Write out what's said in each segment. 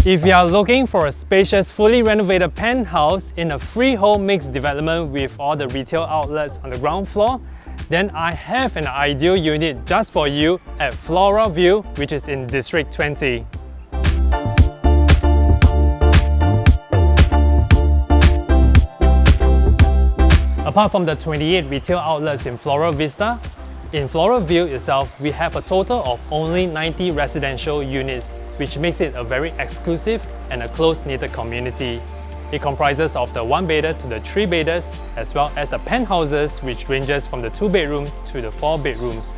If you are looking for a spacious, fully renovated penthouse in a freehold mixed development with all the retail outlets on the ground floor, then I have an ideal unit just for you at Flora View, which is in District 20. Apart from the 28 retail outlets in Flora Vista, in Flora View itself, we have a total of only 90 residential units, which makes it a very exclusive and a close-knit community. It comprises of the 1-bedder to the 3-bedders, as well as the penthouses, which ranges from the 2-bedroom to the 4 bedrooms.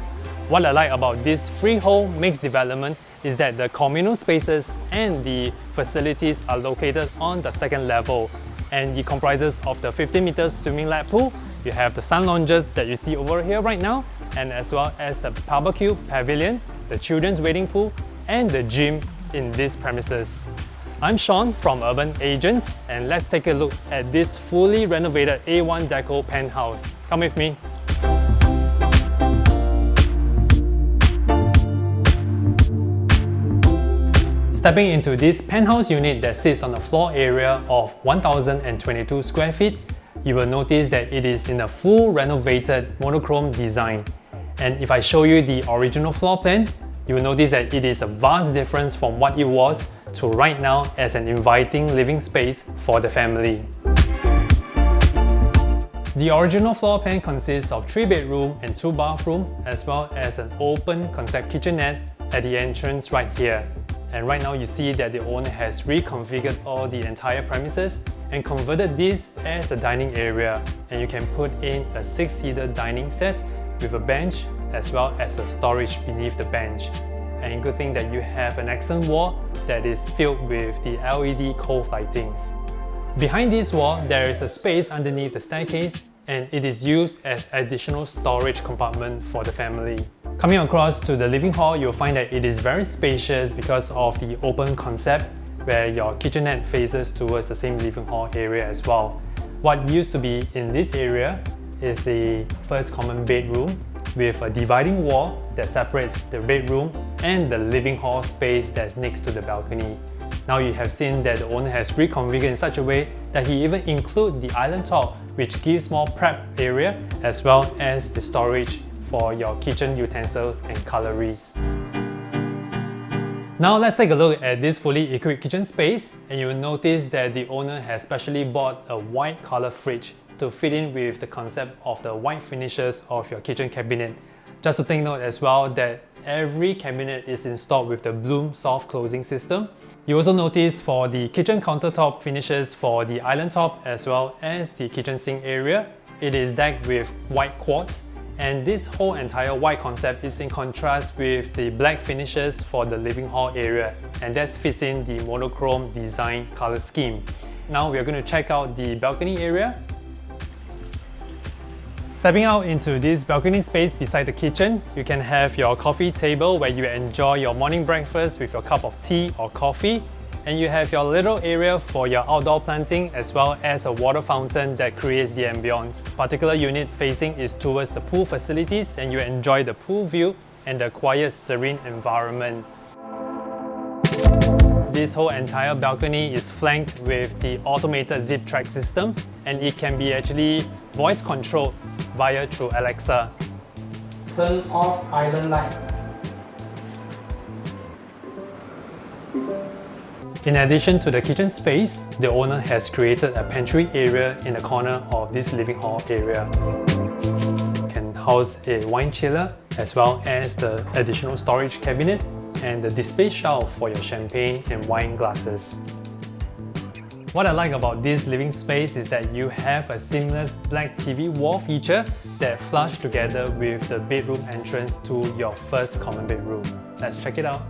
What I like about this freehold mixed development is that the communal spaces and the facilities are located on the 2nd level, and it comprises of the 50-meter swimming lap pool. You have the sun lounges that you see over here right now, and as well as the barbecue pavilion, the children's wading pool, and the gym in these premises. I'm Sean from Urban Agents, and let's take a look at this fully renovated A1 Deco penthouse. Come with me. Stepping into this penthouse unit that sits on a floor area of 1,022 square feet, you will notice that it is in a full renovated monochrome design. And if I show you the original floor plan, you will notice that it is a vast difference from what it was to right now as an inviting living space for the family. The original floor plan consists of 3 bedroom and 2 bathroom, as well as an open concept kitchenette at the entrance right here. And right now you see that the owner has reconfigured all the entire premises and converted this as a dining area, and you can put in a 6-seater dining set with a bench as well as a storage beneath the bench. And good thing that you have an accent wall that is filled with the LED cove lightings. Behind this wall, there is a space underneath the staircase, and it is used as additional storage compartment for the family. Coming across to the living hall, you'll find that it is very spacious because of the open concept where your kitchenette faces towards the same living hall area as well. What used to be in this area is the first common bedroom with a dividing wall that separates the bedroom and the living hall space that's next to the balcony. Now you have seen that the owner has reconfigured in such a way that he even includes the island top, which gives more prep area as well as the storage for your kitchen utensils and cutleries. Now let's take a look at this fully equipped kitchen space, and you will notice that the owner has specially bought a white color fridge to fit in with the concept of the white finishes of your kitchen cabinet. Just to take note as well that every cabinet is installed with the Bloom soft closing system. You also notice for the kitchen countertop finishes for the island top as well as the kitchen sink area, it is decked with white quartz. And this whole entire white concept is in contrast with the black finishes for the living hall area, and that fits in the monochrome design color scheme. Now we are going to check out the balcony area. Stepping out into this balcony space beside the kitchen, you can have your coffee table where you enjoy your morning breakfast with your cup of tea or coffee. And you have your little area for your outdoor planting as well as a water fountain that creates the ambience. Particular unit facing is towards the pool facilities, and you enjoy the pool view and the quiet, serene environment. This whole entire balcony is flanked with the automated zip track system, and it can be actually voice controlled via through Alexa. Turn off island light. In addition to the kitchen space, the owner has created a pantry area in the corner of this living hall area. It can house a wine chiller as well as the additional storage cabinet and the display shelf for your champagne and wine glasses. What I like about this living space is that you have a seamless black TV wall feature that flush together with the bedroom entrance to your first common bedroom. Let's check it out.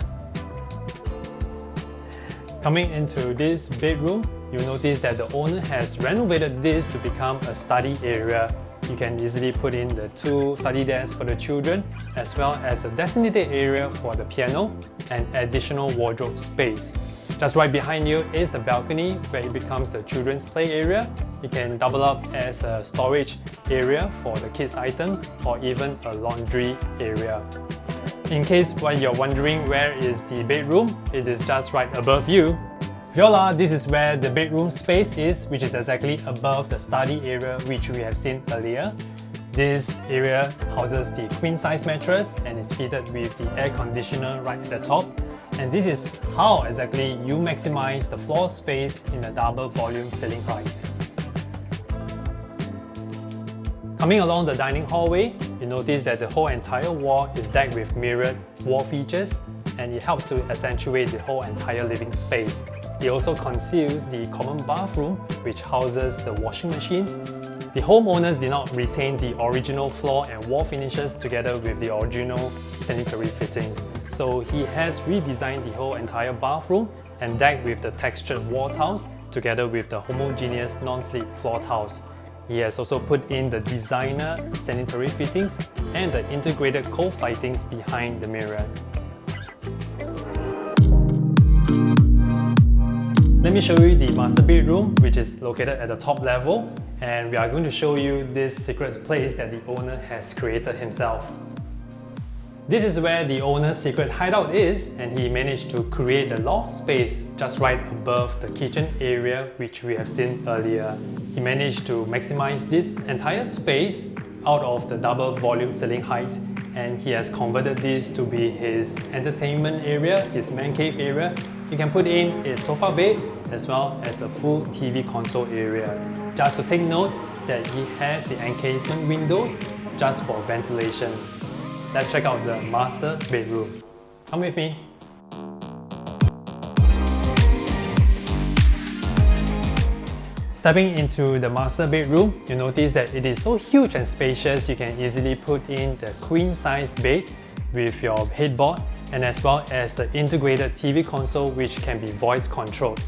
Coming into this bedroom, you'll notice that the owner has renovated this to become a study area. You can easily put in the 2 study desks for the children, as well as a designated area for the piano and additional wardrobe space. Just right behind you is the balcony where it becomes the children's play area. It can double up as a storage area for the kids' items or even a laundry area. In case while you're wondering where is the bedroom, it is just right above you. Voila, this is where the bedroom space is, which is exactly above the study area which we have seen earlier. This area houses the queen size mattress and is fitted with the air conditioner right at the top. And this is how exactly you maximize the floor space in a double volume ceiling height. Coming along the dining hallway, you notice that the whole entire wall is decked with mirrored wall features, and it helps to accentuate the whole entire living space. It also conceals the common bathroom, which houses the washing machine. The homeowners did not retain the original floor and wall finishes together with the original sanitary fittings. So he has redesigned the whole entire bathroom and decked with the textured wall tiles together with the homogeneous non-slip floor tiles. He has also put in the designer sanitary fittings and the integrated cove lightings behind the mirror. Let me show you the master bedroom, which is located at the top level, and we are going to show you this secret place that the owner has created himself. This is where the owner's secret hideout is, and he managed to create the loft space just right above the kitchen area which we have seen earlier. He managed to maximize this entire space out of the double volume ceiling height, and he has converted this to be his entertainment area, his man cave area. You can put in a sofa bed as well as a full TV console area. Just to take note that he has the encasement windows just for ventilation. Let's check out the master bedroom. Come with me. Stepping into the master bedroom, you notice that it is so huge and spacious. You can easily put in the queen size bed with your headboard, and as well as the integrated TV console which can be voice controlled.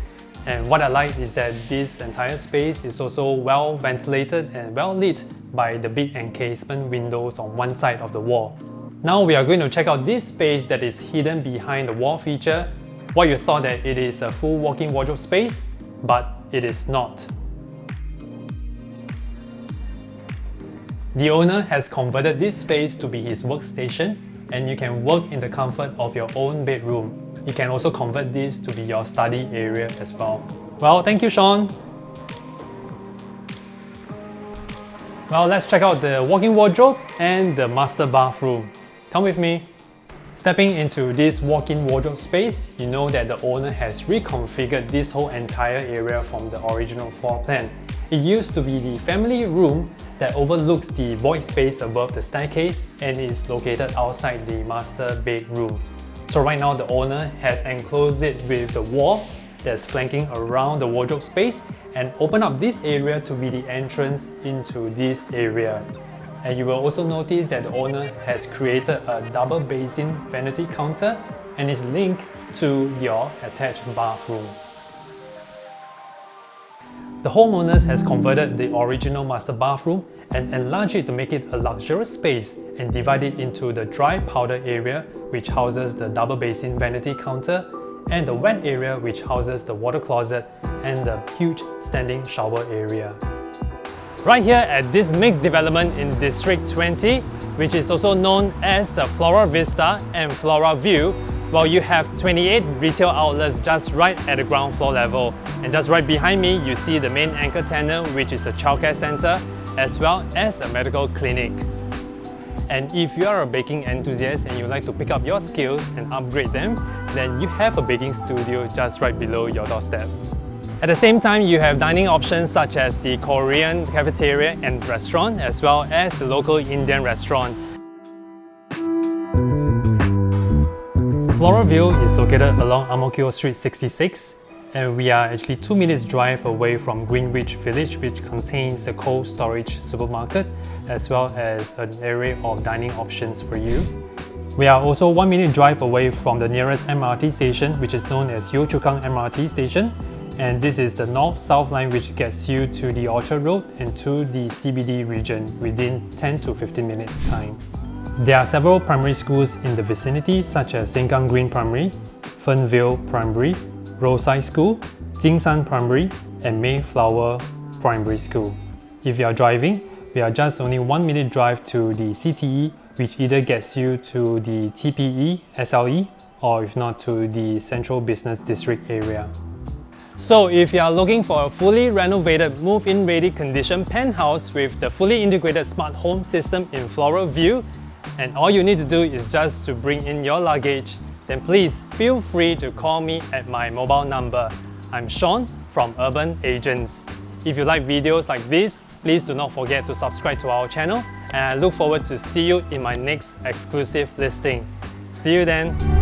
And what I like is that this entire space is also well ventilated and well lit by the big encasement windows on one side of the wall. Now we are going to check out this space that is hidden behind the wall feature. What you thought that it is a full walk-in wardrobe space, but it is not. The owner has converted this space to be his workstation, and you can work in the comfort of your own bedroom. You can also convert this to be your study area as well. Well, thank you, Sean. Well, let's check out the walk-in wardrobe and the master bathroom. Come with me. Stepping into this walk-in wardrobe space, you know that the owner has reconfigured this whole entire area from the original floor plan. It used to be the family room that overlooks the void space above the staircase and is located outside the master bedroom. So right now the owner has enclosed it with the wall that's flanking around the wardrobe space and open up this area to be the entrance into this area. And you will also notice that the owner has created a double basin vanity counter and is linked to your attached bathroom. The homeowners has converted the original master bathroom and enlarged it to make it a luxurious space and divide it into the dry powder area, which houses the double basin vanity counter, and the wet area, which houses the water closet and the huge standing shower area. Right here at this mixed development in District 20, which is also known as the Flora Vista and Flora View, well, you have 28 retail outlets just right at the ground floor level. And just right behind me, you see the main anchor tenant, which is a childcare center, as well as a medical clinic. And if you are a baking enthusiast and you like to pick up your skills and upgrade them, then you have a baking studio just right below your doorstep. At the same time, you have dining options such as the Korean cafeteria and restaurant, as well as the local Indian restaurant. Flora View is located along Ang Mo Kio Street 66, and we are actually 2 minutes drive away from Greenwich Village, which contains the cold storage supermarket, as well as an array of dining options for you. We are also 1 minute drive away from the nearest MRT station, which is known as Yio Chu Kang MRT station. And this is the North-South line, which gets you to the Orchard Road and to the CBD region within 10 to 15 minutes time. There are several primary schools in the vicinity, such as Sengkang Green Primary, Fernvale Primary, Roadside School, Jingshan Primary, and Mayflower Primary School. If you are driving, we are just only 1 minute drive to the CTE, which either gets you to the TPE, SLE, or if not to the Central Business District area. So if you are looking for a fully renovated, move-in ready condition penthouse with the fully integrated smart home system in Flora View, and all you need to do is just to bring in your luggage, then please feel free to call me at my mobile number. I'm Sean from Urban Agents. If you like videos like this, please do not forget to subscribe to our channel, and I look forward to see you in my next exclusive listing. See you then!